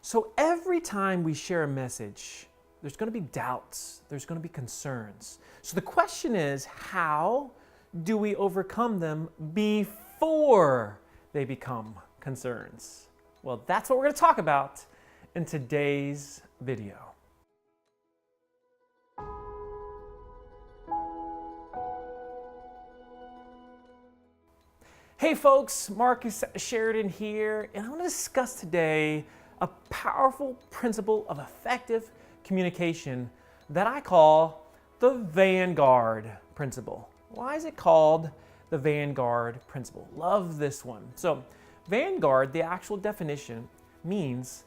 So every time we share a message, there's going to be doubts, there's going to be concerns. So the question is, how do we overcome them before they become concerns? Well, that's what we're going to talk about in today's video. Hey folks, Marcus Sheridan here, and I want to discuss today a powerful principle of effective communication that I call the Vanguard Principle. Why is it called the Vanguard Principle? Love this one. So, Vanguard, the actual definition, means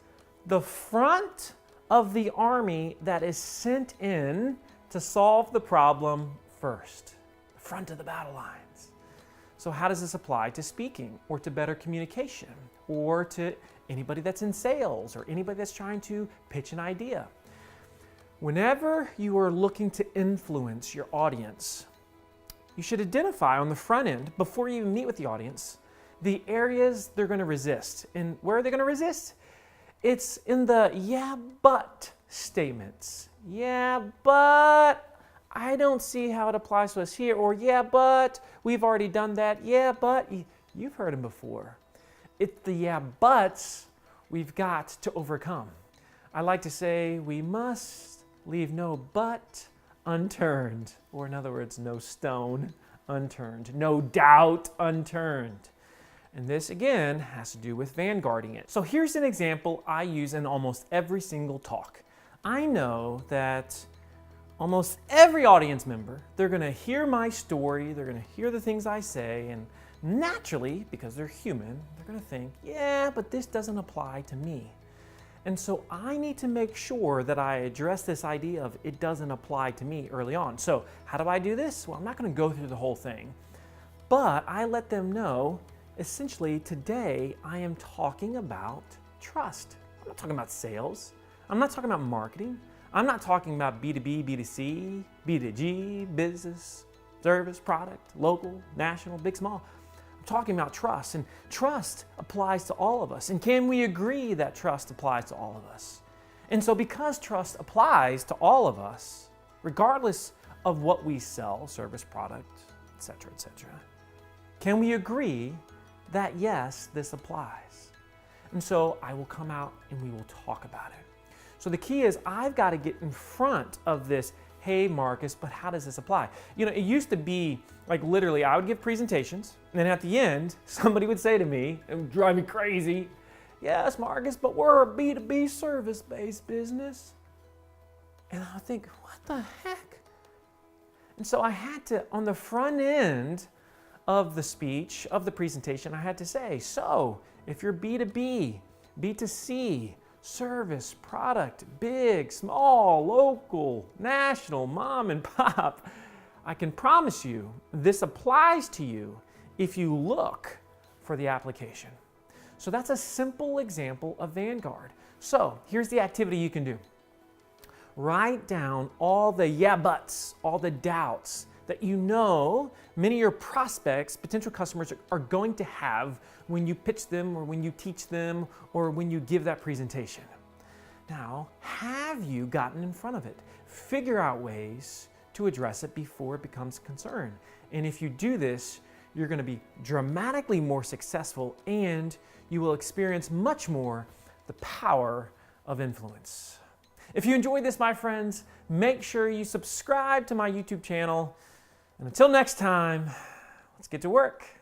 the front of the army that is sent in to solve the problem first. The front of the battle lines. So how does this apply to speaking or to better communication or to anybody that's in sales or anybody that's trying to pitch an idea? Whenever you are looking to influence your audience, you should identify on the front end, before you even meet with the audience, the areas they're going to resist. And where are they going to resist? It's in the yeah, but statements. Yeah, but I don't see how it applies to us here. Or yeah, but we've already done that. Yeah, but you've heard them before. It's the yeah, buts we've got to overcome. I like to say we must leave no but unturned. Or in other words, no stone unturned. No doubt unturned. And this, again, has to do with vanguarding it. So here's an example I use in almost every single talk. I know that almost every audience member, they're going to hear my story, they're going to hear the things I say, and naturally, because they're human, they're going to think, yeah, but this doesn't apply to me. And so I need to make sure that I address this idea of it doesn't apply to me early on. So how do I do this? Well, I'm not going to go through the whole thing, but I let them know, essentially, today I am talking about trust. I'm not talking about sales. I'm not talking about marketing. I'm not talking about B2B, B2C, B2G, business, service, product, local, national, big, small. I'm talking about trust, and trust applies to all of us. And can we agree that trust applies to all of us? And so because trust applies to all of us, regardless of what we sell, service, product, etc., can we agree that yes, this applies? And so I will come out and we will talk about it. So the key is I've got to get in front of this, hey Marcus, but how does this apply? You know, it used to be like literally I would give presentations and then at the end, somebody would say to me, it would drive me crazy, yes Marcus, but we're a B2B service-based business. And I would think, what the heck? And so I had to, on the front end of the speech, of the presentation, I had to say, so if you're B2B, B2C, service, product, big, small, local, national, mom and pop, I can promise you this applies to you if you look for the application. So that's a simple example of Vanguard. So here's the activity you can do. Write down all the yeah buts, all the doubts that you know many of your prospects, potential customers, are going to have when you pitch them or when you teach them or when you give that presentation. Now, have you gotten in front of it? Figure out ways to address it before it becomes a concern. And if you do this, you're going to be dramatically more successful and you will experience much more the power of influence. If you enjoyed this, my friends, make sure you subscribe to my YouTube channel. And until next time, let's get to work.